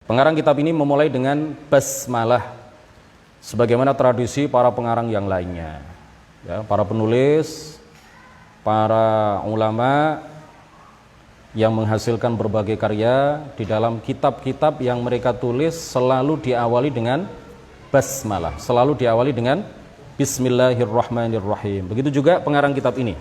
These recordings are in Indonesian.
Pengarang kitab ini memulai dengan basmalah, sebagaimana tradisi para pengarang yang lainnya. Ya, para penulis, para ulama yang menghasilkan berbagai karya di dalam kitab-kitab yang mereka tulis selalu diawali dengan basmalah, selalu diawali dengan Bismillahirrahmanirrahim. Begitu juga pengarang kitab ini.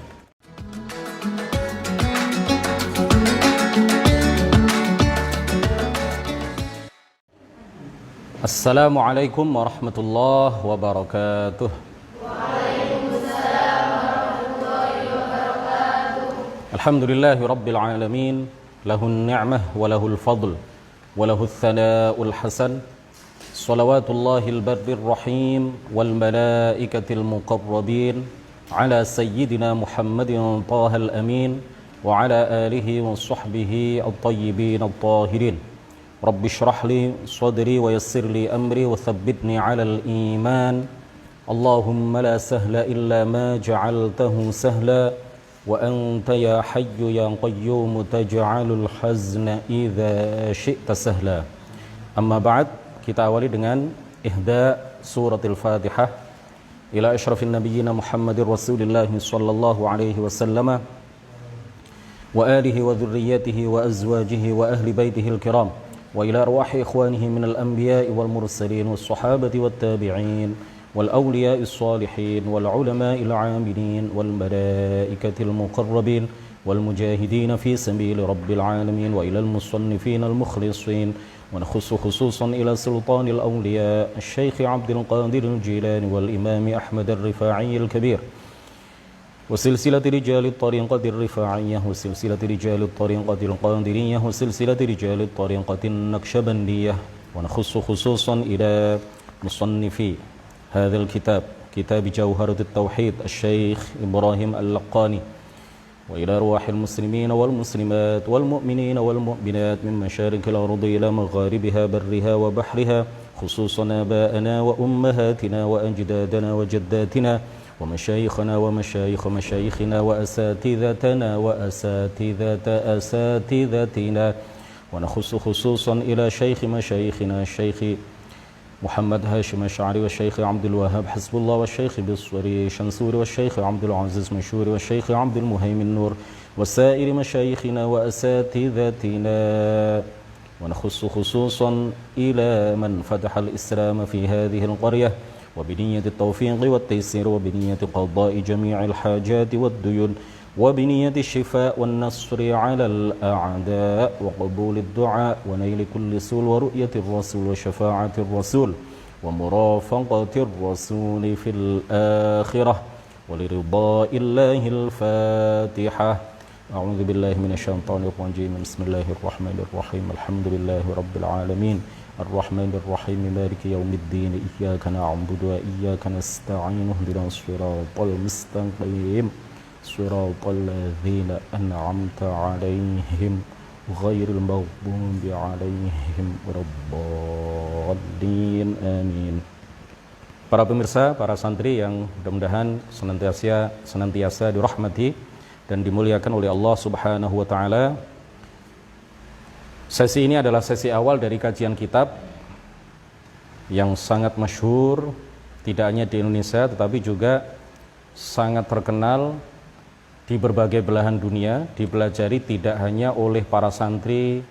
Assalamualaikum warahmatullahi wabarakatuh. Waalaikumsalam warahmatullahi wabarakatuh. Alhamdulillahi rabbil alamin, lahun ni'mah wa lahul fadl wa lahul thana'ul hasan. Salawatullahil barrir rahim wal malaikatil muqarrabin ala sayyidina Muhammadin tahal amin wa ala alihi wa sahbihi at-tayyibin at-tahirin. Rabbi shrah li sadri wa yassir li amri wa thabbitni 'alal iman. Allahumma la sahla illa ma ja'altahu sahla wa anta ya hayyu ya qayyum taj'alul hazna idza syi'ta sahla. Amma ba'd, kita awali dengan ihda suratul Fatihah ila asyrafin nabiyyina Muhammadir Rasulillah sallallahu alaihi wasallam wa alihi wa dhurriyyatihi wa azwajihi wa ahli baitihil kiram وإلى أرواح إخوانه من الأنبياء والمرسلين والصحابة والتابعين والأولياء الصالحين والعلماء العاملين والملائكة المقربين والمجاهدين في سبيل رب العالمين وإلى المصنفين المخلصين ونخص خصوصا إلى سلطان الأولياء الشيخ عبد القادر الجيلاني والإمام أحمد الرفاعي الكبير وسلسلة رجال الطريقة الرفاعية وسلسلة رجال الطريقة القادرية وسلسلة رجال الطريقة النقشبندية ونخص خصوصا إلى مصنفي هذا الكتاب كتاب جوهرة التوحيد الشيخ إبراهيم اللقاني وإلى أرواح المسلمين والمسلمات والمؤمنين والمؤمنات من مشارق الأرض إلى مغاربها برها وبحرها خصوصا آباءنا وأمهاتنا وأجدادنا وجداتنا ومشايخنا ومشايخ مشايخنا وأساتذتنا وأساتذة أساتذتنا ونخص خصوصا إلى شيخ مشايخنا الشيخ محمد هاشم الشعري والشيخ عبد الوهاب حسب الله والشيخ بصري شنصوري والشيخ عبد العزيز مشهوري والشيخ عبد المهيمن نور وسائر مشايخنا وأساتذتنا ونخص خصوصا إلى من فتح الإسلام في هذه القرية وبنية التوفيق والتيسير وبنية قضاء جميع الحاجات والديون وبنية الشفاء والنصر على الأعداء وقبول الدعاء ونيل كل سول ورؤية الرسول وشفاعة الرسول ومرافقة الرسول في الآخرة ولرضاء الله الفاتحة. أعوذ بالله من الشيطان الرجيم. بسم الله الرحمن الرحيم. الحمد لله رب العالمين الرحمن الرحيم مالك يوم الدين إياك نعبد وإياك نستعين اهدنا الصراط المستقيم صراط الذين أنعمت عليهم غير المغضوب عليهم ولا الضالين آمين. Para pemirsa, para santri yang mudah-mudahan senantiasa dirahmati dan dimuliakan oleh Allah Subhanahu wa taala. Sesi ini adalah sesi awal dari kajian kitab yang sangat masyhur, tidak hanya di Indonesia tetapi juga sangat terkenal di berbagai belahan dunia, dipelajari tidak hanya oleh para santri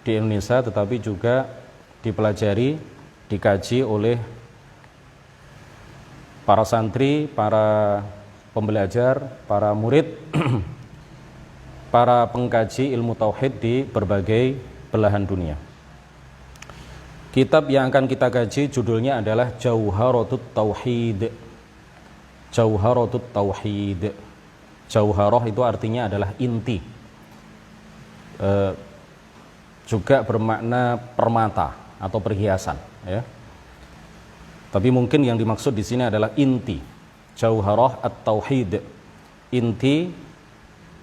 di Indonesia tetapi juga dipelajari, dikaji oleh para santri, para pembelajar, para murid para pengkaji ilmu tauhid di berbagai belahan dunia. Kitab yang akan kita kaji judulnya adalah Jauharatut Tauhid. Jauharatut Tauhid. Jauharah itu artinya adalah inti. Juga bermakna permata atau perhiasan, ya. Tapi mungkin yang dimaksud di sini adalah inti. Jauharah at-Tauhid. Inti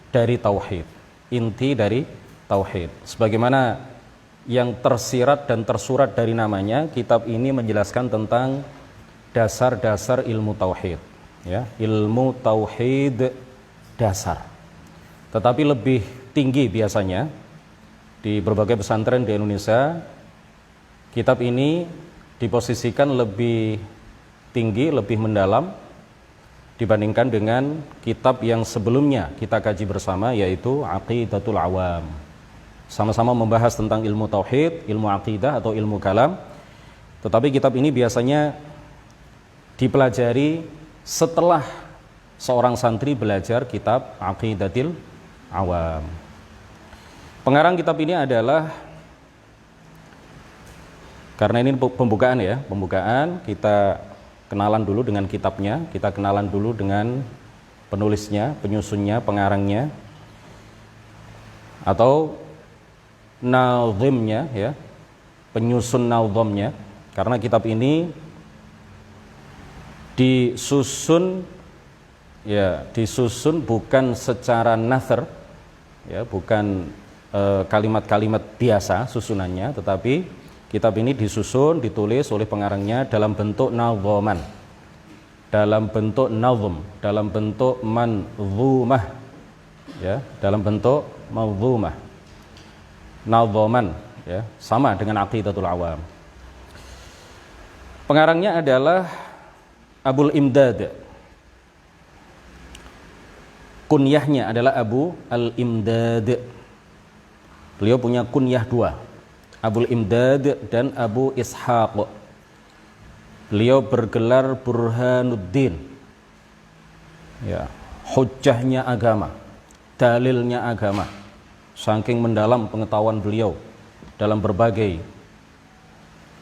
dari tauhid, inti dari tauhid. Sebagaimana yang tersirat dan tersurat dari namanya, kitab ini menjelaskan tentang dasar-dasar ilmu tauhid, ya, ilmu tauhid dasar. Tetapi lebih tinggi biasanya di berbagai pesantren di Indonesia Kitab ini diposisikan lebih tinggi, lebih mendalam dibandingkan dengan kitab yang sebelumnya kita kaji bersama, yaitu Aqidatul Awam. Sama-sama membahas tentang ilmu tauhid, ilmu aqidah atau ilmu kalam. Tetapi kitab ini biasanya dipelajari setelah seorang santri belajar kitab Aqidatul Awam. Pengarang kitab ini adalah, karena ini pembukaan ya, pembukaan, kita kenalan dulu dengan kitabnya, kita kenalan dulu dengan penulisnya, penyusunnya, pengarangnya, atau nazimnya ya, penyusun nazamnya. Karena kitab ini disusun bukan secara nathar ya, bukan kalimat-kalimat biasa susunannya, tetapi kitab ini disusun, ditulis oleh pengarangnya dalam bentuk nazaman, dalam bentuk nazm, dalam bentuk manzumah ya, dalam bentuk manzumah, nazaman ya, sama dengan Aqidatul Awam. Pengarangnya adalah Abul Imdad, kunyahnya adalah Abu Al-Imdad. Beliau punya kunyah dua, Abul Imdad dan Abu Ishaq. Beliau bergelar Burhanuddin ya, hujjahnya agama, dalilnya agama. Saking mendalam pengetahuan beliau dalam berbagai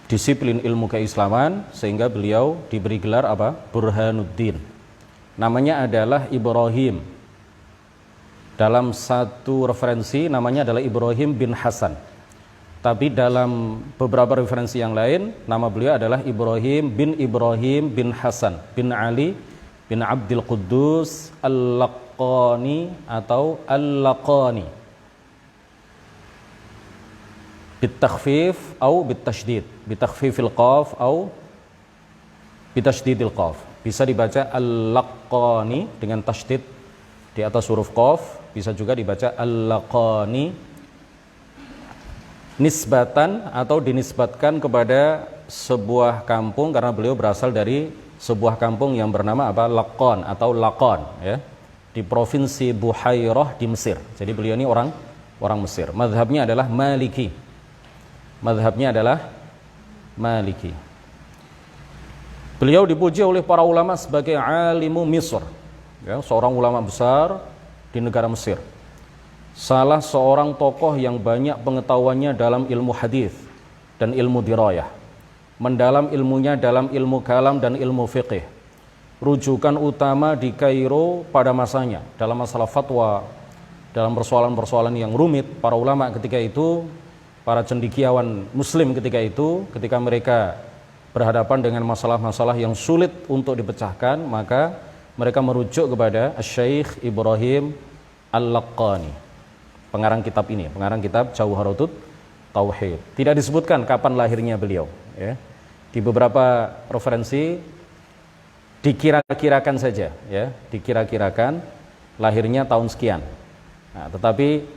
disiplin ilmu keislaman, sehingga beliau diberi gelar apa? Burhanuddin. Namanya adalah Ibrahim. Dalam satu referensi namanya adalah Ibrahim bin Hasan. Tapi dalam beberapa referensi yang lain, nama beliau adalah Ibrahim bin Hasan bin Ali bin Abdul Quddus Al-Laqani atau Al-Laqani, bitakhfif atau bitasydid, bitakhfifil qaf atau bitasydidil qaf. Bisa dibaca Al-Laqani dengan tasydid di atas huruf qaf, bisa juga dibaca Al-Laqani, nisbatan atau dinisbatkan kepada sebuah kampung karena beliau berasal dari sebuah kampung yang bernama apa? Laqan atau Laqan ya, di provinsi Buhairah di Mesir. Jadi beliau ini orang Mesir. Mazhabnya adalah Maliki. Mazhabnya adalah Maliki. Beliau dipuji oleh para ulama sebagai alimu Misr ya, seorang ulama besar di negara Mesir. Salah seorang tokoh yang banyak pengetahuannya dalam ilmu hadis dan ilmu dirayah, mendalam ilmunya dalam ilmu kalam dan ilmu fiqih. Rujukan utama di Kairo pada masanya dalam masalah fatwa, dalam persoalan-persoalan yang rumit. Para ulama ketika itu, para cendekiawan muslim ketika itu, ketika mereka berhadapan dengan masalah-masalah yang sulit untuk dipecahkan, maka mereka merujuk kepada Syekh Ibrahim Al-Laqani, pengarang kitab ini, pengarang kitab Jawharatut Tauhid. Tidak disebutkan kapan lahirnya beliau ya. Di beberapa referensi dikira-kirakan saja ya, dikira-kirakan lahirnya tahun sekian. Nah, tetapi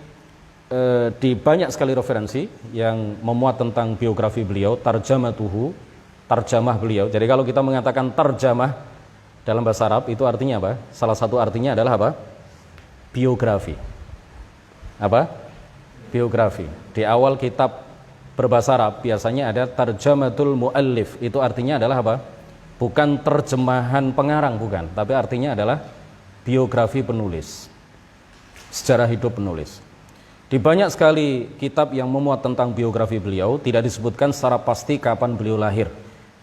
di banyak sekali referensi yang memuat tentang biografi beliau, tarjamatuhu, tarjamah beliau. Jadi kalau kita mengatakan tarjamah dalam bahasa Arab itu artinya apa? Salah satu artinya adalah apa? Biografi. Apa? Biografi. Di awal kitab berbahasa Arab biasanya ada tarjamatul muallif. Itu artinya adalah apa? Bukan terjemahan pengarang, bukan, tapi artinya adalah biografi penulis, sejarah hidup penulis. Di banyak sekali kitab yang memuat tentang biografi beliau tidak disebutkan secara pasti kapan beliau lahir.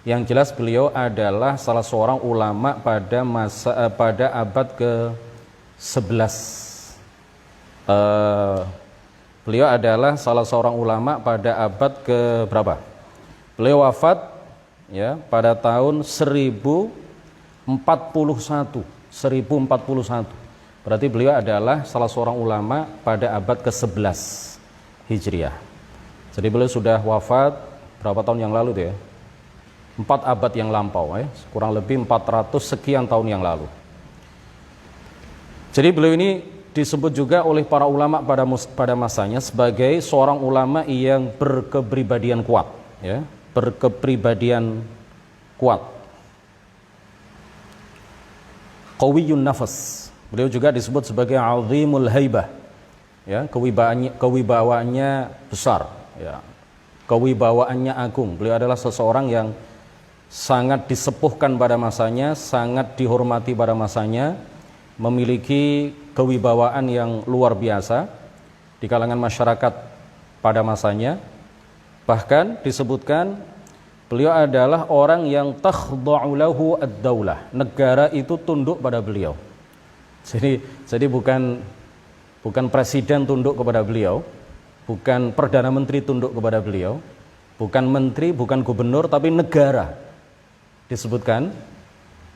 Yang jelas beliau adalah salah seorang ulama pada abad ke-11. Beliau adalah salah seorang ulama pada abad ke berapa? Beliau wafat ya pada tahun 1041. Berarti beliau adalah salah seorang ulama pada abad ke-11 Hijriah. Jadi beliau sudah wafat berapa tahun yang lalu tuh ya? 4 abad yang lampau ya, kurang lebih 400 sekian tahun yang lalu. Jadi beliau ini disebut juga oleh para ulama pada masanya sebagai seorang ulama yang berkepribadian kuat ya, berkepribadian kuat. Qawiyun nafas. Beliau juga disebut sebagai azimul haibah. Ya, kewibawaannya besar, ya. Kewibawaannya agung. Beliau adalah seseorang yang sangat disepuhkan pada masanya, sangat dihormati pada masanya, memiliki kewibawaan yang luar biasa di kalangan masyarakat pada masanya. Bahkan disebutkan beliau adalah orang yang takhda'u lahu ad-daulah. Negara itu tunduk pada beliau. Jadi bukan presiden tunduk kepada beliau, bukan perdana menteri tunduk kepada beliau, bukan menteri, bukan gubernur, tapi negara. Disebutkan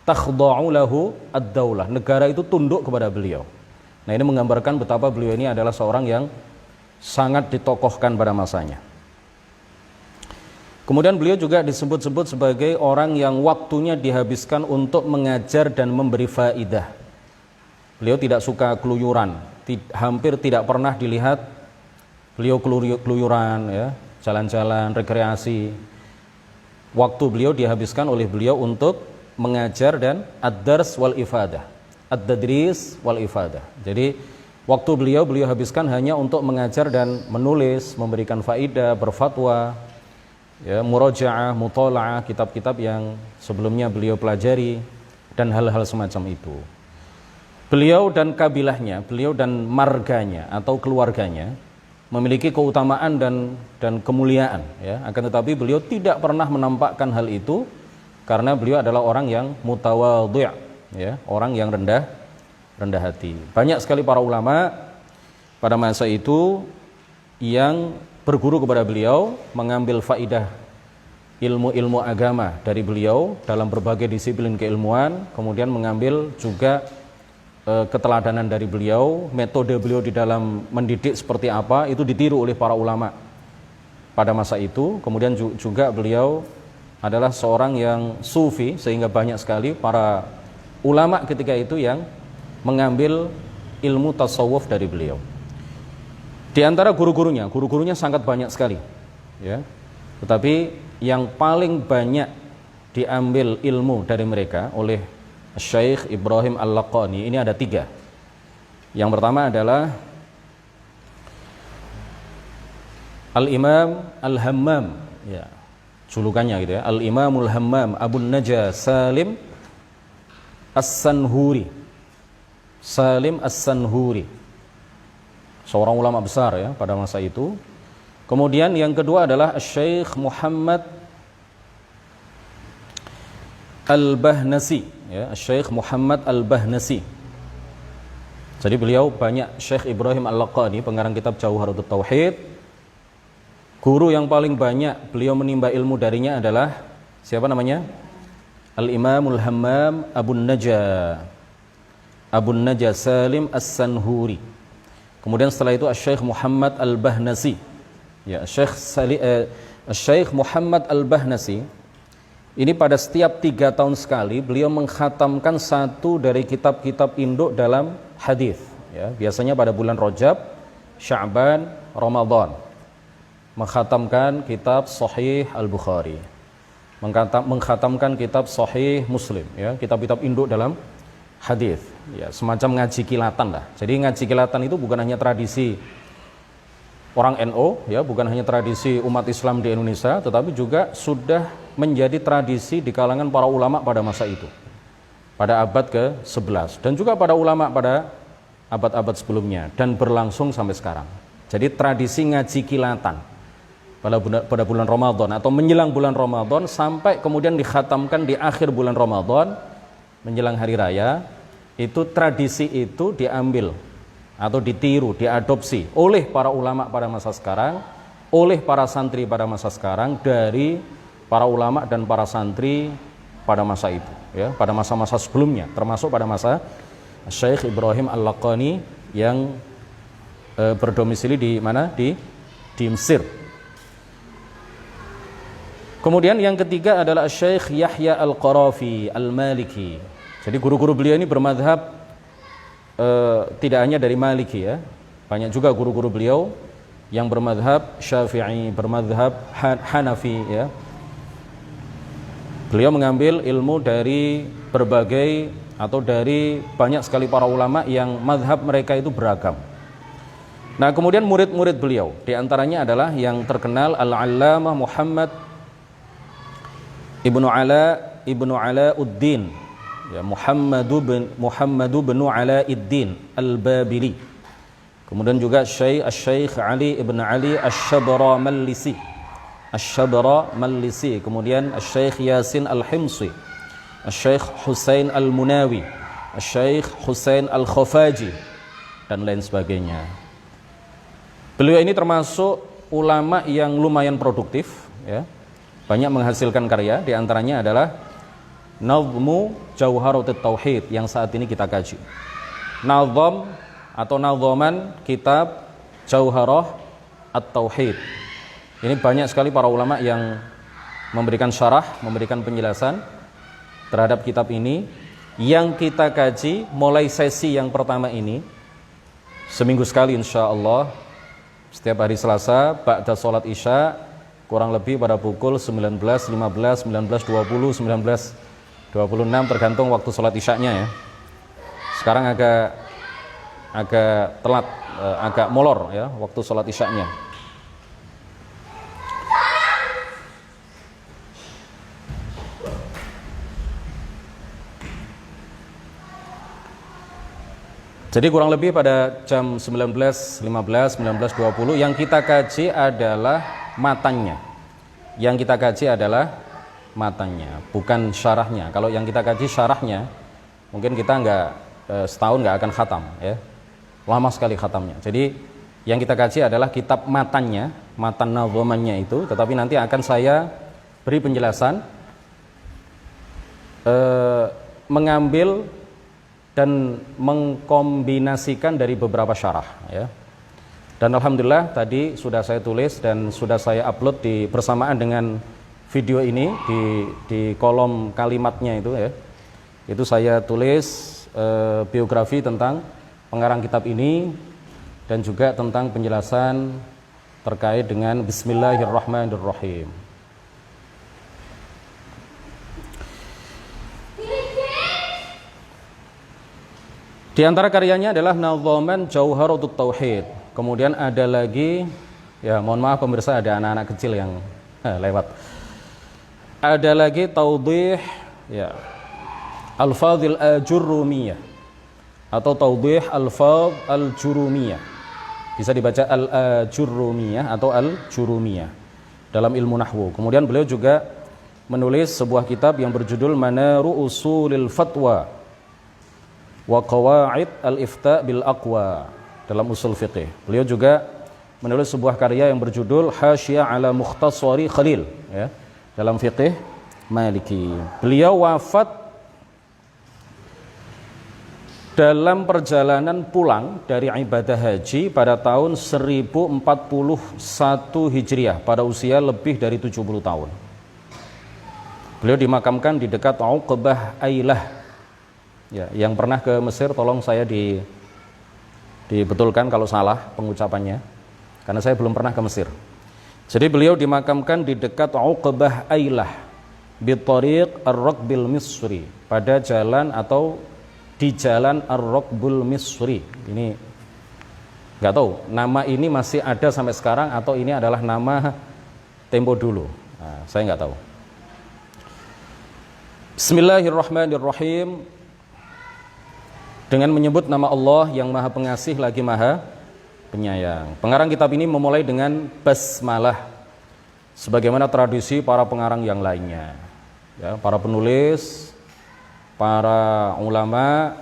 takhda'u lahu ad-daulah. Negara itu tunduk kepada beliau. Nah, ini menggambarkan betapa beliau ini adalah seorang yang sangat ditokohkan pada masanya. Kemudian beliau juga disebut-sebut sebagai orang yang waktunya dihabiskan untuk mengajar dan memberi faidah. Beliau tidak suka keluyuran, hampir tidak pernah dilihat beliau keluyuran, ya, jalan-jalan, rekreasi. Waktu beliau dihabiskan oleh beliau untuk mengajar dan ad-dars wal ifadah, ad-dadris wal ifadah. Jadi waktu beliau habiskan hanya untuk mengajar dan menulis, memberikan faidah, berfatwa, ya, murajaah, mutalaah, kitab-kitab yang sebelumnya beliau pelajari dan hal-hal semacam itu. Beliau dan kabilahnya, beliau dan marganya atau keluarganya memiliki keutamaan dan kemuliaan, ya. Akan tetapi beliau tidak pernah menampakkan hal itu karena beliau adalah orang yang mutawadhi', ya, orang yang rendah hati. Banyak sekali para ulama pada masa itu yang berguru kepada beliau, mengambil faidah ilmu-ilmu agama dari beliau dalam berbagai disiplin keilmuan, kemudian mengambil juga keteladanan dari beliau, metode beliau di dalam mendidik seperti apa, itu ditiru oleh para ulama pada masa itu. Kemudian juga beliau adalah seorang yang sufi, sehingga banyak sekali para ulama ketika itu yang mengambil ilmu tasawuf dari beliau. Di antara guru-gurunya sangat banyak sekali, ya. Tetapi yang paling banyak diambil ilmu dari mereka oleh Syekh Ibrahim Al-Laqani ini ada 3. Yang pertama adalah Al-Imam Al-Hammam, ya, julukannya gitu, ya, Al-Imamul Hammam Abun Najah Salim As-Sanhuri. Salim As-Sanhuri, seorang ulama besar, ya, pada masa itu. Kemudian yang kedua adalah Syekh Muhammad Al-Bahnasi, ya, Syekh Muhammad Al-Bahnasi. Jadi beliau banyak, Syekh Ibrahim Al-Laqani, pengarang kitab Jauharatut Tauhid. Guru yang paling banyak beliau menimba ilmu darinya adalah siapa namanya? Al-Imamul Hammam Abun Najah Salim As-Sanhuri. Kemudian setelah itu Syekh Muhammad Al-Bahnasi. Ya, Syekh Muhammad Al-Bahnasi ini pada setiap 3 tahun sekali beliau mengkhatamkan satu dari kitab-kitab induk dalam hadis, ya, biasanya pada bulan Rajab, Sya'ban, Ramadan. Mengkhatamkan kitab Sahih Al-Bukhari, mengkhatamkan kitab Sahih Muslim, ya, kitab-kitab induk dalam hadis, ya, semacam ngaji kilatan lah. Jadi ngaji kilatan itu bukan hanya tradisi orang NU, ya, bukan hanya tradisi umat Islam di Indonesia, tetapi juga sudah menjadi tradisi di kalangan para ulama pada masa itu, pada abad ke-11, dan juga pada ulama pada abad-abad sebelumnya, dan berlangsung sampai sekarang. Jadi tradisi ngaji kilatan pada bulan Ramadan atau menjelang bulan Ramadan sampai kemudian dikhatamkan di akhir bulan Ramadan menjelang hari raya, itu tradisi itu diambil atau ditiru, diadopsi oleh para ulama pada masa sekarang, oleh para santri pada masa sekarang, dari para ulama dan para santri pada masa itu, ya, pada masa-masa sebelumnya, termasuk pada masa Syekh Ibrahim Al-Laqani yang berdomisili di mana? Di Mesir. Kemudian yang ketiga adalah Syekh Yahya Al-Qarafi Al-Maliki. Jadi guru-guru beliau ini bermadhab tidak hanya dari Maliki, ya. Banyak juga guru-guru beliau yang bermadhab Syafi'i, bermadhab Hanafi ya. Beliau mengambil ilmu dari berbagai atau dari banyak sekali para ulama yang madhab mereka itu beragam. Nah kemudian murid-murid beliau, diantaranya adalah yang terkenal Al-Allamah Muhammad Ibnu Alauddin ya, Muhammadu bin Alauddin Al-Babili. Kemudian juga Syekh Ali ibn Ali Asy-Syabramallisi, kemudian Syekh Yasin Al-Himsi, Syekh Husain Al-Munawi, Syekh Husain Al-Khafaji, dan lain sebagainya. Beliau ini termasuk ulama yang lumayan produktif ya. Banyak menghasilkan karya, diantaranya adalah Nazmu Jauharatut Tauhid yang saat ini kita kaji. Nazam atau nazaman kitab Jauharah At-Tauhid. Ini banyak sekali para ulama yang memberikan syarah, memberikan penjelasan terhadap kitab ini. Yang kita kaji mulai sesi yang pertama ini seminggu sekali insyaallah, setiap hari Selasa ba'da sholat Isya, kurang lebih pada pukul 19.15, 19.20, 19.26 tergantung waktu sholat Isyanya ya. Sekarang agak telat, agak molor ya waktu sholat Isyanya. Jadi kurang lebih pada jam 19.15, 19.20 yang kita kaji adalah matanya. Yang kita kaji adalah matanya, bukan syarahnya. Kalau yang kita kaji syarahnya, mungkin kita setahun nggak akan khatam ya. Lama sekali khatamnya. Jadi yang kita kaji adalah kitab matanya, matan nazamannya itu, tetapi nanti akan saya beri penjelasan mengambil dan mengkombinasikan dari beberapa syarah ya. Dan alhamdulillah tadi sudah saya tulis dan sudah saya upload bersamaan dengan video ini di kolom kalimatnya itu ya. Itu saya tulis biografi tentang pengarang kitab ini dan juga tentang penjelasan terkait dengan Bismillahirrahmanirrahim. Di antara karyanya adalah Nazaman Jauharatut Tauhid. Kemudian ada lagi, ya mohon maaf pemirsa ada anak-anak kecil yang lewat. Ada lagi Tawdih ya Al-Fadhil Al-Jurumiyah atau Tawdih Al-Fadh Al-Jurumiyah. Bisa dibaca Al-Jurumiyah atau Al-Jurumiyah dalam ilmu nahwu. Kemudian beliau juga menulis sebuah kitab yang berjudul Manaru Usulil Fatwa wa Qawaid Al-Ifta bil Aqwa dalam usul fiqih. Beliau juga menulis sebuah karya yang berjudul Hasyiyah ala Mukhtasari Khalil ya, dalam fiqih Maliki. Beliau wafat dalam perjalanan pulang dari ibadah haji pada tahun 1041 Hijriah pada usia lebih dari 70 tahun. Beliau dimakamkan di dekat Uqbah Ailah. Ya, yang pernah ke Mesir tolong saya dibetulkan kalau salah pengucapannya, karena saya belum pernah ke Mesir. Jadi beliau dimakamkan di dekat Uqbah Ailah bi Thariq Ar-Raqbil Misri, pada jalan atau di jalan Ar-Raqbul Misri. Ini nggak tahu nama ini masih ada sampai sekarang atau ini adalah nama tempo dulu. Nah, saya nggak tahu. Bismillahirrahmanirrahim. Dengan menyebut nama Allah yang Maha Pengasih lagi Maha Penyayang. Pengarang kitab ini memulai dengan basmalah, sebagaimana tradisi para pengarang yang lainnya. Ya, para penulis, para ulama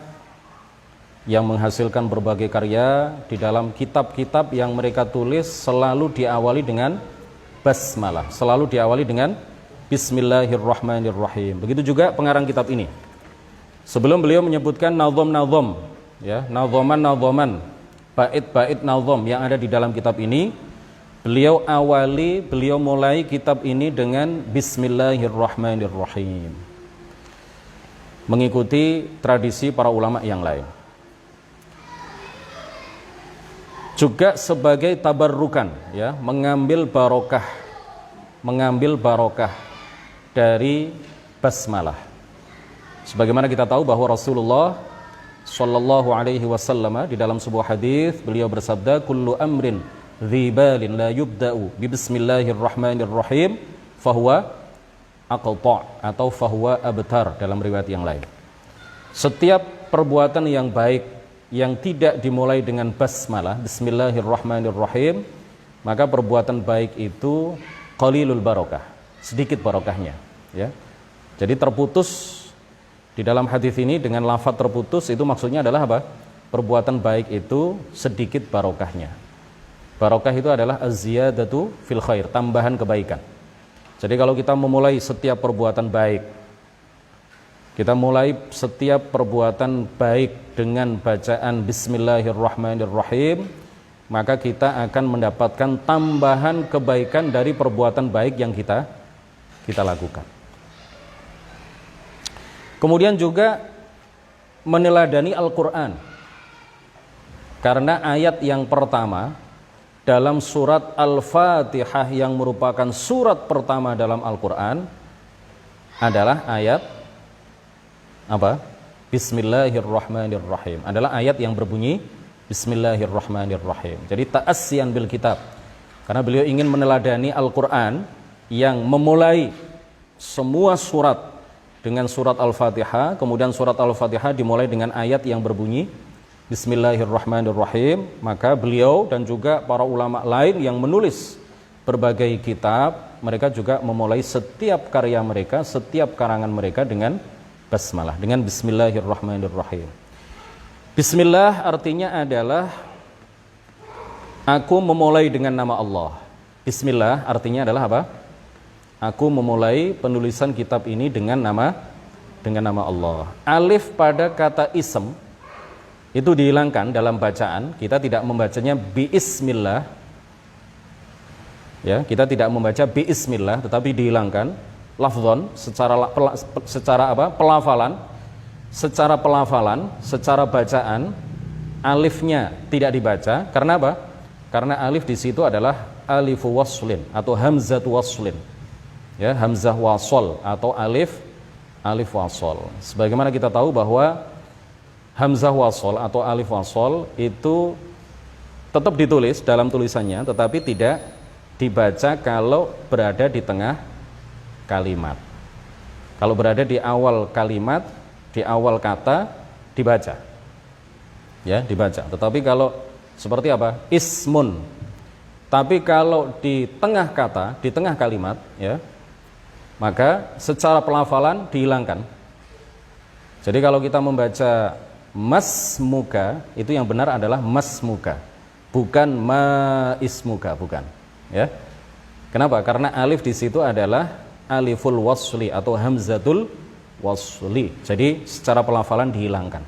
yang menghasilkan berbagai karya di dalam kitab-kitab yang mereka tulis selalu diawali dengan basmalah, selalu diawali dengan Bismillahirrahmanirrahim. Begitu juga pengarang kitab ini. Sebelum beliau menyebutkan nazam-nazam, ya, nazaman-nazaman, bait-bait nazam yang ada di dalam kitab ini, beliau mulai kitab ini dengan Bismillahirrahmanirrahim, mengikuti tradisi para ulama yang lain. juga sebagai tabarrukan, ya, mengambil barokah dari basmalah. Sebagaimana kita tahu bahwa Rasulullah Shallallahu Alaihi Wasallam di dalam sebuah hadis beliau bersabda, kullu amrin dzibalin la yubda'u bi bismillahirrahmanirrahim fahuwa aqta' atau fahuwa abtar dalam riwayat yang lain. Setiap perbuatan yang baik yang tidak dimulai dengan basmalah, bismillahirrahmanirrahim, maka perbuatan baik itu qalilul barokah, sedikit barokahnya, ya. Jadi terputus di dalam hadis ini dengan lafaz terputus itu maksudnya adalah apa? Perbuatan baik itu sedikit barokahnya. Barokah itu adalah az-ziyadatu fil khair, tambahan kebaikan. Jadi kalau kita memulai setiap perbuatan baik, kita mulai setiap perbuatan baik dengan bacaan bismillahirrahmanirrahim, maka kita akan mendapatkan tambahan kebaikan dari perbuatan baik yang kita lakukan. Kemudian juga meneladani Al-Quran, karena ayat yang pertama dalam surat Al-Fatihah yang merupakan surat pertama dalam Al-Quran adalah ayat apa? Bismillahirrahmanirrahim, adalah ayat yang berbunyi Bismillahirrahmanirrahim. Jadi ta'assiyan bil kitab, karena beliau ingin meneladani Al-Quran yang memulai semua surat dengan surat Al-Fatihah, kemudian surat Al-Fatihah dimulai dengan ayat yang berbunyi Bismillahirrahmanirrahim. Maka beliau dan juga para ulama lain yang menulis berbagai kitab, mereka juga memulai setiap karya mereka, setiap karangan mereka dengan basmalah, dengan Bismillahirrahmanirrahim. Bismillah artinya adalah aku memulai dengan nama Allah. Bismillah artinya adalah apa? Aku memulai penulisan kitab ini dengan nama Allah. Alif pada kata ism itu dihilangkan dalam bacaan. Kita tidak membacanya biismillah, ya, kita tidak membaca biismillah, tetapi dihilangkan lafzon secara pelafalan, secara bacaan alifnya tidak dibaca. Karena apa? Karena alif di situ adalah alifu waslin atau hamzatu waslin. Ya, hamzah wasol atau alif wasol. Sebagaimana kita tahu bahwa hamzah wasol atau alif wasol itu tetap ditulis dalam tulisannya, tetapi tidak dibaca kalau berada di tengah kalimat. Kalau berada di awal kalimat, di awal kata dibaca. Ya, dibaca. Tetapi kalau seperti apa? Ismun. Tapi kalau di tengah kata, di tengah kalimat, ya, maka secara pelafalan dihilangkan. Jadi kalau kita membaca masmuka, itu yang benar adalah masmuka, bukan maismuka, bukan. Ya. Kenapa? Karena alif di situ adalah aliful wasli atau hamzatul wasli. Jadi secara pelafalan dihilangkan.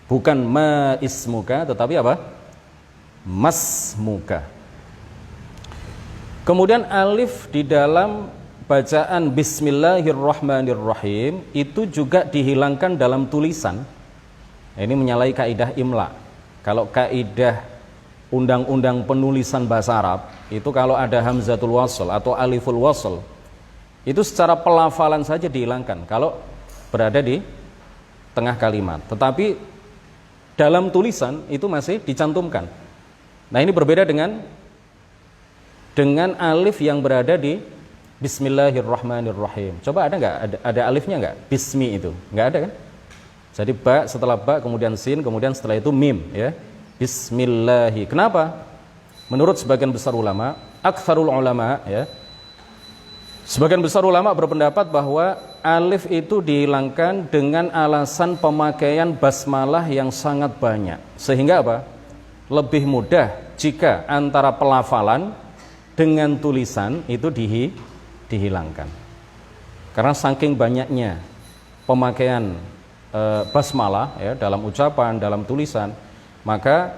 Bukan maismuka, tetapi apa? Masmuka. Kemudian alif di dalam bacaan Bismillahirrahmanirrahim itu juga dihilangkan dalam tulisan. Ini menyalahi kaidah imla. Kalau kaidah undang-undang penulisan bahasa Arab, itu kalau ada hamzatul wasl atau aliful wasl, itu secara pelafalan saja dihilangkan kalau berada di tengah kalimat. Tetapi dalam tulisan itu masih dicantumkan. Nah, ini berbeda dengan alif yang berada di Bismillahirrahmanirrahim. Coba ada nggak? Ada alifnya nggak? Bismi itu nggak ada kan? Jadi ba, setelah ba kemudian sin, kemudian setelah itu mim, ya. Bismillahi. Kenapa? Menurut sebagian besar ulama, aktsarul ulama, ya, sebagian besar ulama berpendapat bahwa alif itu dihilangkan dengan alasan pemakaian basmalah yang sangat banyak. Sehingga apa? Lebih mudah jika antara pelafalan dengan tulisan itu dihilangkan. Karena saking banyaknya pemakaian basmalah, ya, dalam ucapan, dalam tulisan, maka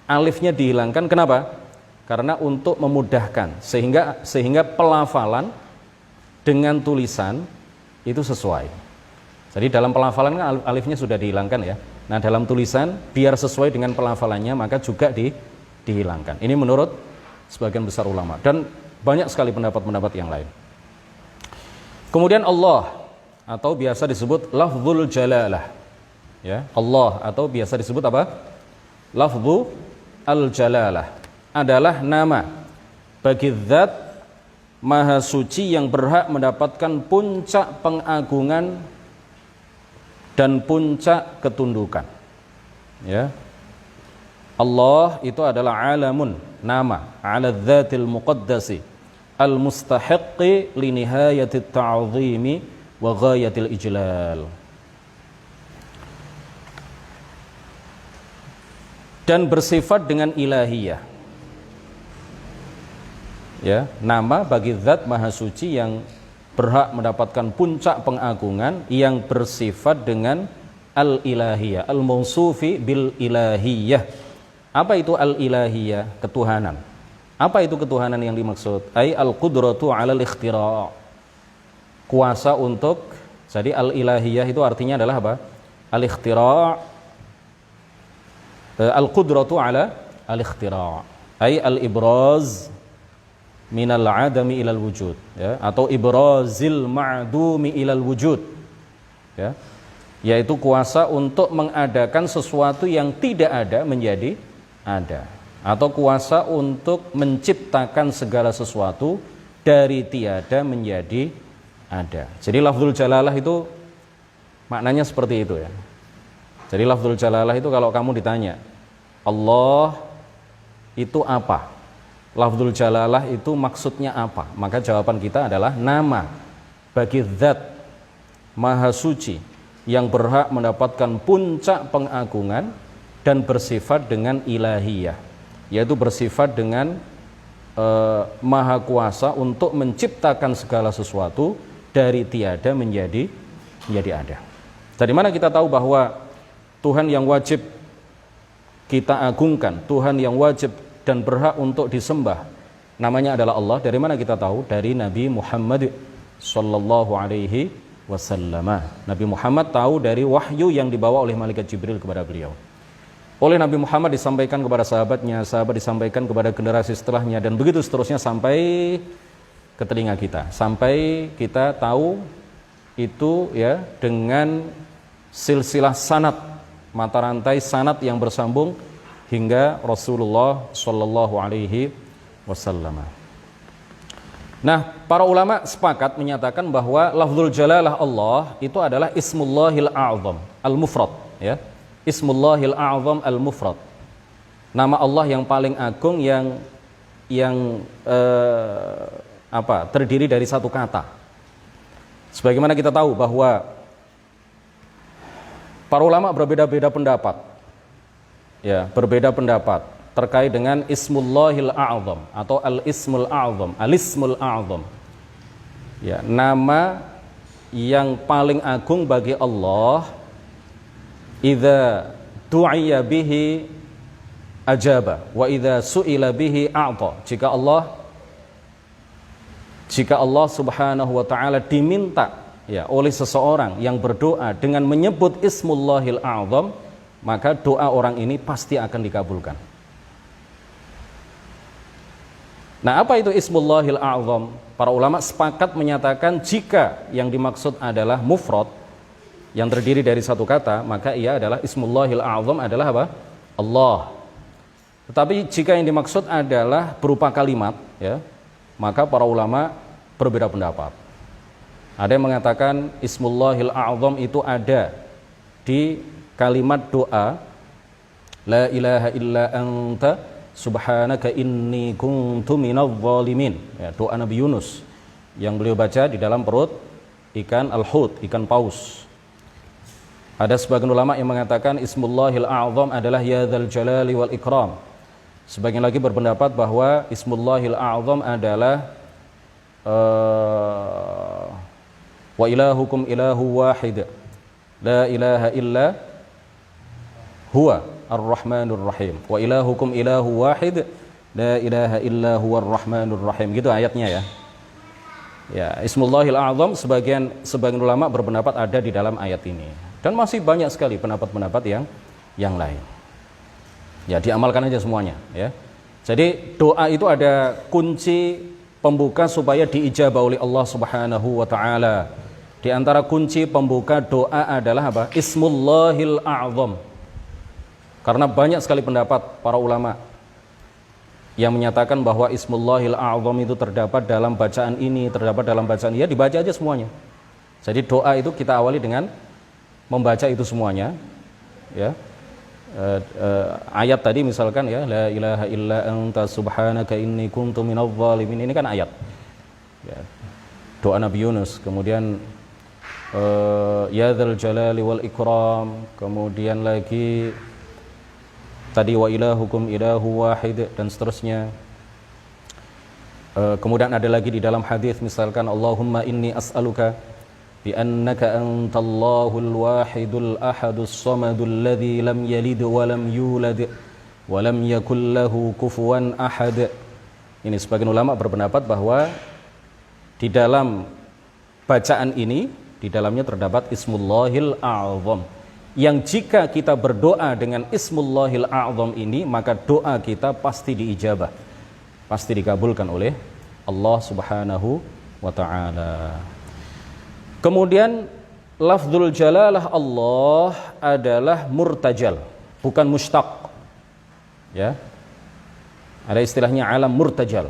alifnya dihilangkan. Kenapa? Karena untuk memudahkan, sehingga pelafalan dengan tulisan itu sesuai. Jadi dalam pelafalan kan alifnya sudah dihilangkan, ya. Nah, dalam tulisan biar sesuai dengan pelafalannya, maka juga dihilangkan. Ini menurut sebagian besar ulama dan banyak sekali pendapat-pendapat yang lain. Kemudian Allah atau biasa disebut lafzul jalalah. Ya, Allah atau biasa disebut apa? Lafzu al-jalalah adalah nama bagi zat maha suci yang berhak mendapatkan puncak pengagungan dan puncak ketundukan. Ya. Allah itu adalah alamun, nama, ala dzatil muqaddasi al-mustahiqqi li nihayatit ta'zimi wa ghayatil ijlal. Dan bersifat dengan ilahiyah. Ya, nama bagi zat maha suci yang berhak mendapatkan puncak pengagungan yang bersifat dengan al-ilahiyah, al-mausufi bil ilahiyah. Apa itu al-ilahiyah? Ketuhanan. Apa itu ketuhanan yang dimaksud? Ai al-qudratu 'alal ikhtira'. Kuasa untuk, jadi al-ilahiyah itu artinya adalah apa? Al-ikhtira', al-qudratu 'ala al-ikhtira'. Ai al-ibraz minal 'adami ilal wujud, ya, atau ibrazil ma'dumi ilal wujud. Ya. Yaitu kuasa untuk mengadakan sesuatu yang tidak ada menjadi ada, atau kuasa untuk menciptakan segala sesuatu dari tiada menjadi ada. Jadi lafzul jalalah itu maknanya seperti itu, ya. Jadi lafzul jalalah itu kalau kamu ditanya Allah itu apa, lafzul jalalah itu maksudnya apa, maka jawaban kita adalah nama bagi zat maha suci yang berhak mendapatkan puncak pengagungan dan bersifat dengan ilahiyah, yaitu bersifat dengan maha kuasa untuk menciptakan segala sesuatu dari tiada menjadi ada. Dari mana kita tahu bahwa Tuhan yang wajib kita agungkan, Tuhan yang wajib dan berhak untuk disembah namanya adalah Allah? Dari mana kita tahu? Dari Nabi Muhammad sallallahu alaihi wasallam. Nabi Muhammad tahu dari wahyu yang dibawa oleh malaikat Jibril kepada beliau. Oleh Nabi Muhammad disampaikan kepada sahabatnya, sahabat disampaikan kepada generasi setelahnya, dan begitu seterusnya sampai ke telinga kita, sampai kita tahu itu, ya, dengan silsilah sanad, mata rantai sanad yang bersambung hingga Rasulullah sallallahu alaihi wasallam. Nah, para ulama sepakat menyatakan bahwa lafzul jalalah Allah itu adalah ismullahil a'zam al-mufrad, ya. Ismullahil a'zam al-mufrad. Nama Allah yang paling agung yang terdiri dari satu kata. Sebagaimana kita tahu bahwa para ulama berbeda-beda pendapat. Ya, berbeda pendapat terkait dengan ismullahil a'zam atau al-ismul a'zam, al-ismul a'zam. Ya, nama yang paling agung bagi Allah. Idza du'iya bihi ajaba wa idza su'ila bihi a'ta. Jika Allah Subhanahu wa taala diminta, ya, oleh seseorang yang berdoa dengan menyebut ismullahil a'zam, maka doa orang ini pasti akan dikabulkan. Nah, apa itu ismullahil a'zam? Para ulama sepakat menyatakan jika yang dimaksud adalah mufrad, yang terdiri dari satu kata, maka ia adalah ismullahil a'zam adalah apa? Allah. Tetapi jika yang dimaksud adalah berupa kalimat, ya, maka para ulama berbeda pendapat. Ada yang mengatakan ismullahil a'zam itu ada di kalimat doa la ilaha illa anta subhanaka inni kuntu minadh dhalimin, ya, doa Nabi Yunus yang beliau baca di dalam perut ikan al-hut, ikan paus. Ada sebagian ulama yang mengatakan ismullahil a'zam adalah ya dzal jalali wal ikram. Sebagian lagi berpendapat bahwa ismullahil a'zam adalah wa ilahukum ilahu wahid la ilaha illa huwa ar-rahmanur rahim. Wa ilahukum ilahu wahid la ilaha illa huwa ar-rahmanur rahim. Gitu ayatnya, ya. Ya, ismullahil a'zam sebagian ulama berpendapat ada di dalam ayat ini. Dan masih banyak sekali pendapat-pendapat yang lain. Ya, diamalkan aja semuanya, ya. Jadi doa itu ada kunci pembuka supaya diijabah oleh Allah Subhanahu wa taala. Di antara kunci pembuka doa adalah apa? Ismullahil a'zam. Karena banyak sekali pendapat para ulama yang menyatakan bahwa Ismullahil a'zam itu terdapat dalam bacaan ini, terdapat dalam bacaan ya, dibaca aja semuanya. Jadi doa itu kita awali dengan membaca itu semuanya, ya. Ayat tadi misalkan ya, la ilaha illa anta subhanaka inni kuntu minadh dhalimin, ini kan ayat ya, doa Nabi Yunus. Kemudian ya dzal jalali wal ikram, kemudian lagi tadi wa ilahukum ilahu wahid, dan seterusnya. Kemudian ada lagi di dalam hadis misalkan Allahumma inni as'aluka bi'annaka antallahul wahidul ahadus samadul ladzi lam yalid wa lam yulad wa lam yakul lahu kufuwan ahad. Ini sebagian ulama berpendapat bahwa di dalam bacaan ini di dalamnya terdapat Ismullahil A'zam, yang jika kita berdoa dengan Ismullahil A'zam ini maka doa kita pasti diijabah, pasti dikabulkan oleh Allah Subhanahu wa taala. Kemudian lafzul jalalah Allah adalah murtajal, bukan mustaq. Ya. Ada istilahnya alam murtajal,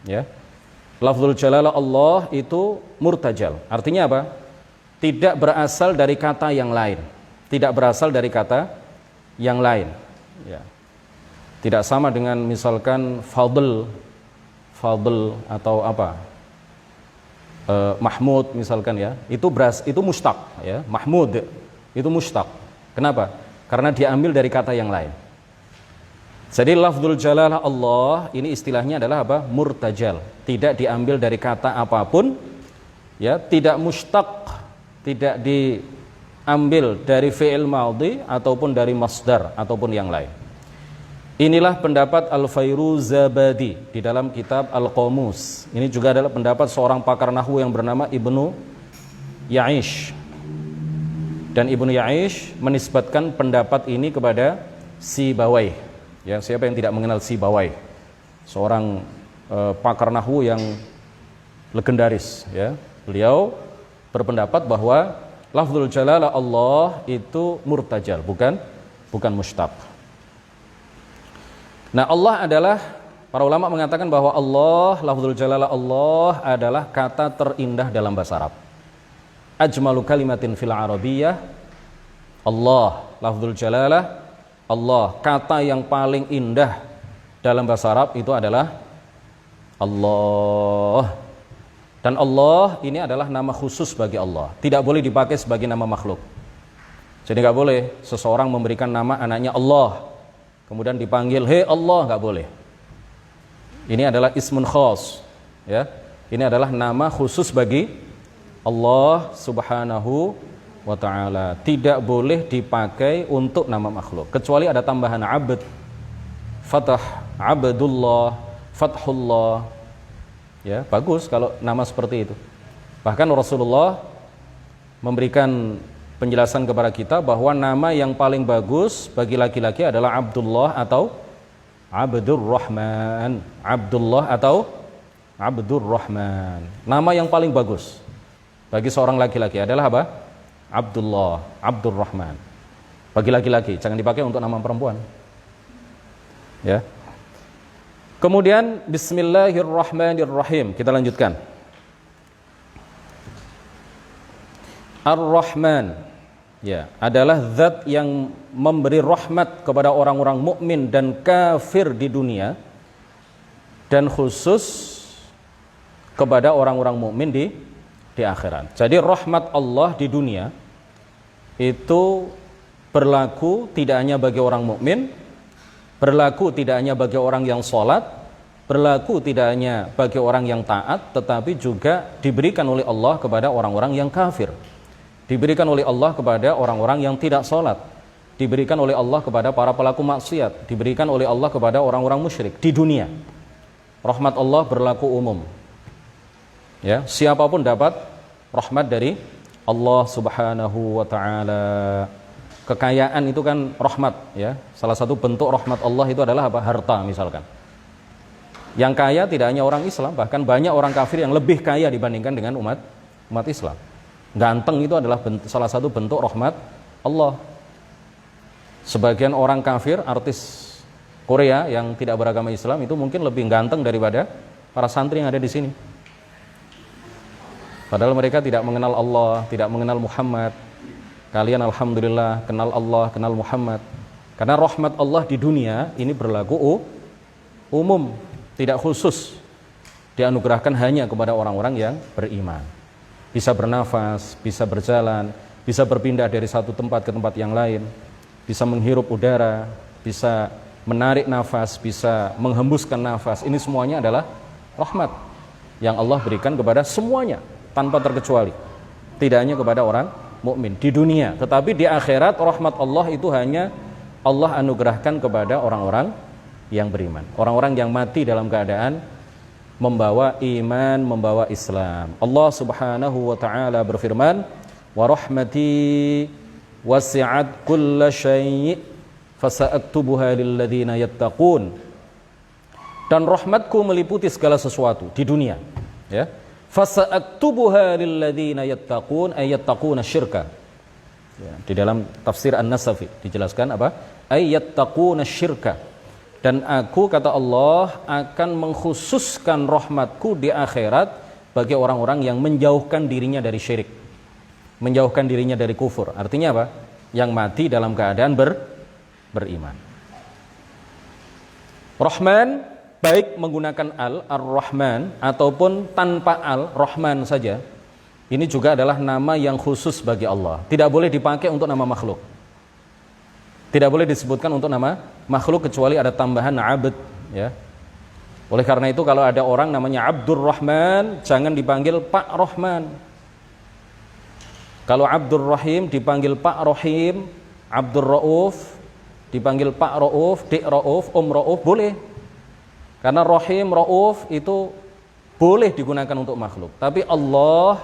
ya. Lafzul jalalah Allah itu murtajal. Artinya apa? Tidak berasal dari kata yang lain. Tidak berasal dari kata yang lain, ya. Tidak sama dengan misalkan fadl atau apa? Mahmud misalkan ya, itu mustaq ya, Mahmud itu mustaq. Kenapa? Karena diambil dari kata yang lain. Jadi lafzul jalalah Allah ini istilahnya adalah apa? Murtajal, tidak diambil dari kata apapun ya, tidak mustaq, tidak diambil dari fi'il madhi ataupun dari masdar ataupun yang lain. Inilah pendapat Al-Fairuzabadi di dalam kitab Al-Qamus. Ini juga adalah pendapat seorang pakar nahwu yang bernama Ibnu Ya'ish. Dan Ibnu Ya'ish menisbatkan pendapat ini kepada Sibawayh. Ya, siapa yang tidak mengenal Sibawayh? Seorang pakar nahwu yang legendaris, ya. Beliau berpendapat bahwa lafzul jalalah Allah itu murtajal, bukan mustaq. Nah, Allah adalah, para ulama mengatakan bahwa Allah, lafzul jalalah Allah adalah kata terindah dalam bahasa Arab. Ajmalu kalimatin fil arabiyyah Allah, lafzul jalalah Allah, kata yang paling indah dalam bahasa Arab itu adalah Allah. Dan Allah ini adalah nama khusus bagi Allah, tidak boleh dipakai sebagai nama makhluk. Jadi nggak boleh seseorang memberikan nama anaknya Allah kemudian dipanggil hei Allah, nggak boleh. Ini adalah ismun khas, ya. Ini adalah nama khusus bagi Allah Subhanahu wa ta'ala. Tidak boleh dipakai untuk nama makhluk, kecuali ada tambahan abd, fatah, abdullah, fathullah. Ya, bagus kalau nama seperti itu. Bahkan Rasulullah memberikan penjelasan kepada kita bahwa nama yang paling bagus bagi laki-laki adalah Abdullah atau Abdurrahman. Abdullah atau Abdurrahman. Nama yang paling bagus bagi seorang laki-laki adalah apa? Abdullah, Abdurrahman. Bagi laki-laki, jangan dipakai untuk nama perempuan. Ya. Kemudian bismillahirrahmanirrahim. Kita lanjutkan. Ar-Rahman, ya, adalah zat yang memberi rahmat kepada orang-orang mukmin dan kafir di dunia, dan khusus kepada orang-orang mukmin di akhirat. Jadi rahmat Allah di dunia itu berlaku tidak hanya bagi orang mukmin, berlaku tidak hanya bagi orang yang sholat, berlaku tidak hanya bagi orang yang taat, tetapi juga diberikan oleh Allah kepada orang-orang yang kafir. Diberikan oleh Allah kepada orang-orang yang tidak sholat, diberikan oleh Allah kepada para pelaku maksiat, diberikan oleh Allah kepada orang-orang musyrik di dunia. Rahmat Allah berlaku umum, ya, siapapun dapat rahmat dari Allah Subhanahu wa ta'ala. Kekayaan itu kan rahmat, ya. Salah satu bentuk rahmat Allah itu adalah apa? Harta misalkan. Yang kaya tidak hanya orang Islam, bahkan banyak orang kafir yang lebih kaya dibandingkan dengan umat Islam. Ganteng itu adalah salah satu bentuk rahmat Allah. Sebagian orang kafir, artis Korea yang tidak beragama Islam itu mungkin lebih ganteng daripada para santri yang ada di sini. Padahal mereka tidak mengenal Allah, tidak mengenal Muhammad. Kalian alhamdulillah kenal Allah, kenal Muhammad. Karena rahmat Allah di dunia ini berlaku umum, tidak khusus. Dianugerahkan hanya kepada orang-orang yang beriman. Bisa bernafas, bisa berjalan, bisa berpindah dari satu tempat ke tempat yang lain, bisa menghirup udara, bisa menarik nafas, bisa menghembuskan nafas. Ini semuanya adalah rahmat yang Allah berikan kepada semuanya tanpa terkecuali. Tidak hanya kepada orang mukmin di dunia, tetapi di akhirat rahmat Allah itu hanya Allah anugerahkan kepada orang-orang yang beriman, orang-orang yang mati dalam keadaan membawa iman, membawa Islam. Allah Subhanahu wa taala berfirman, "Wa rahmati wasi'at kulla syai' fasa'aktubuha lil ladzina yattaqun." Dan rahmatku meliputi segala sesuatu di dunia, ya. Fasa'aktubuha lil ladzina yattaqun ay yattaquna syirka. Ya, di dalam tafsir An-Nasafi dijelaskan apa? Ay yattaquna syirka. Dan aku, kata Allah, akan mengkhususkan rahmatku di akhirat bagi orang-orang yang menjauhkan dirinya dari syirik, menjauhkan dirinya dari kufur. Artinya apa? Yang mati dalam keadaan beriman. Rahman, baik menggunakan Ar-Rahman ataupun tanpa Rahman saja, ini juga adalah nama yang khusus bagi Allah. Tidak boleh dipakai untuk nama makhluk. Tidak boleh disebutkan untuk nama makhluk kecuali ada tambahan abd, ya. Oleh karena itu kalau ada orang namanya Abdur Rahman, jangan dipanggil Pak Rahman. Kalau Abdur Rahim dipanggil Pak Rahim, Abdur Rauf dipanggil Pak Rauf, Dik Rauf, Rauf, boleh. Karena Rahim, Rauf itu boleh digunakan untuk makhluk. Tapi Allah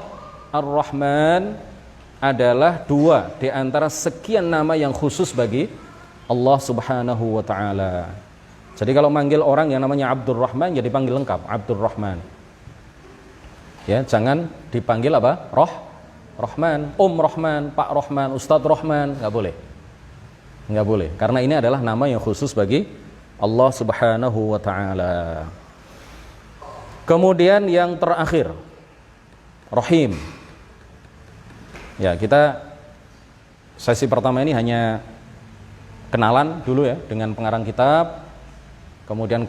Ar-Rahman adalah dua di antara sekian nama yang khusus bagi Allah Subhanahu wa taala. Jadi kalau manggil orang yang namanya Abdur Rahman, ya dipanggil lengkap Abdur Rahman. Ya, jangan dipanggil apa? Rahman, Rahman, Pak Rahman, Ustadz Rahman, enggak boleh. Enggak boleh, karena ini adalah nama yang khusus bagi Allah Subhanahu wa taala. Kemudian yang terakhir, Rahim. Ya, kita sesi pertama ini hanya kenalan dulu ya dengan pengarang kitab, kemudian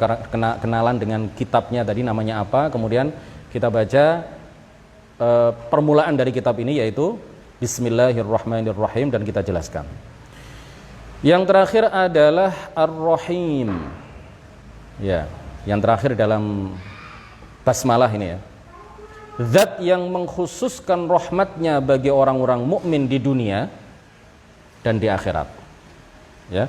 kenalan dengan kitabnya tadi namanya apa, kemudian kita baca permulaan dari kitab ini yaitu Bismillahirrahmanirrahim dan kita jelaskan. Yang terakhir adalah Ar-Rahim. Ya, yang terakhir dalam basmalah ini ya. Zat yang mengkhususkan rahmatnya bagi orang-orang mukmin di dunia dan di akhirat. Ya.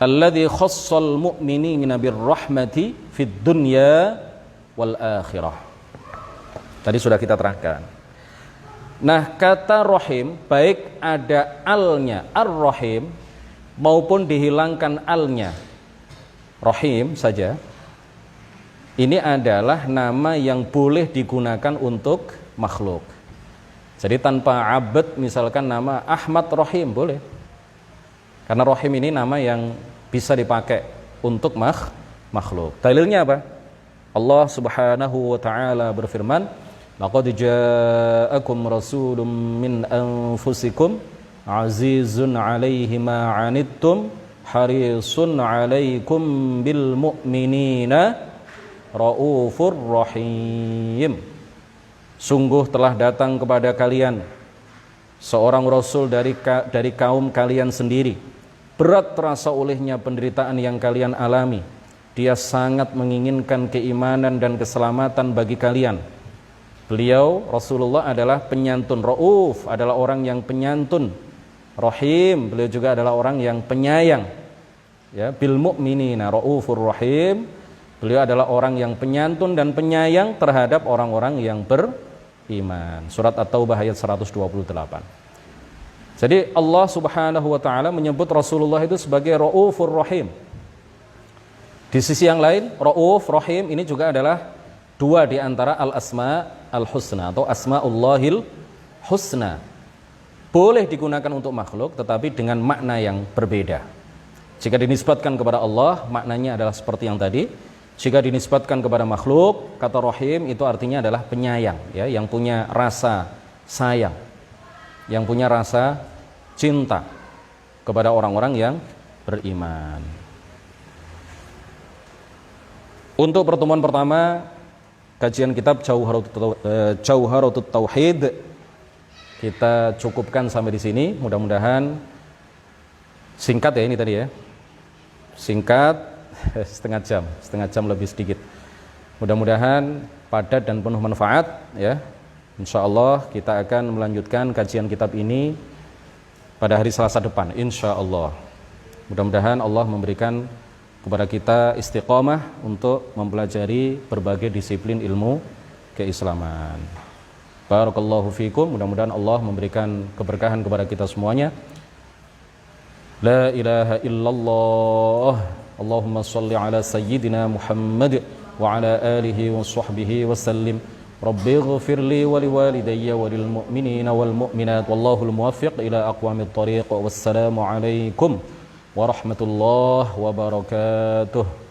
Alladzi khassal mu'minina birrahmati fid dunya wal akhirah. Tadi sudah kita terangkan. Nah, kata rahim baik ada alnya ar-rahim maupun dihilangkan alnya rahim saja. Ini adalah nama yang boleh digunakan untuk makhluk. Jadi tanpa abad, misalkan nama Ahmad Rahim boleh. Karena Rahim ini nama yang bisa dipakai untuk makhluk. Dalilnya apa? Allah Subhanahu wa taala berfirman, "Laqad ja'akum rasulun min anfusikum azizun 'alaihi ma 'anittum harisun 'alaikum bil mu'minina Raufur Rahim." Sungguh telah datang kepada kalian seorang rasul dari kaum kalian sendiri. Berat terasa olehnya penderitaan yang kalian alami. Dia sangat menginginkan keimanan dan keselamatan bagi kalian. Beliau Rasulullah adalah penyantun. Rauf adalah orang yang penyantun. Rahim, beliau juga adalah orang yang penyayang. Ya, bil mu'minina Raufur Rahim. Beliau adalah orang yang penyantun dan penyayang terhadap orang-orang yang beriman. Surat At-Taubah ayat 128. Jadi Allah Subhanahu wa taala menyebut Rasulullah itu sebagai Raufur Rahim. Di sisi yang lain, Rauf, Rahim ini juga adalah dua di antara al-asma al-husna atau asmaullahil husna. Boleh digunakan untuk makhluk tetapi dengan makna yang berbeda. Jika dinisbatkan kepada Allah, maknanya adalah seperti yang tadi. Jika dinisbatkan kepada makhluk, kata Rahim itu artinya adalah penyayang, ya, yang punya rasa sayang, yang punya rasa cinta kepada orang-orang yang beriman. Untuk pertemuan pertama kajian kitab Jauharatut Tauhid kita cukupkan sampai di sini. Mudah-mudahan singkat ya ini tadi ya. Singkat setengah jam lebih sedikit. Mudah-mudahan padat dan penuh manfaat ya. Insyaallah kita akan melanjutkan kajian kitab ini pada hari Selasa depan insyaallah. Mudah-mudahan Allah memberikan kepada kita istiqomah untuk mempelajari berbagai disiplin ilmu keislaman. Barakallahu fikum. Mudah-mudahan Allah memberikan keberkahan kepada kita semuanya. La ilaha illallah. Allahumma salli ala sayyidina Muhammad wa ala alihi wa sahbihi wa sallim. Rabbi ighfirli wa liwalidayya wa lil mu'minina wal mu'minat wallahu al muwaffiq ila aqwamit thariq. Wassalamu alaikum warahmatullahi wabarakatuh.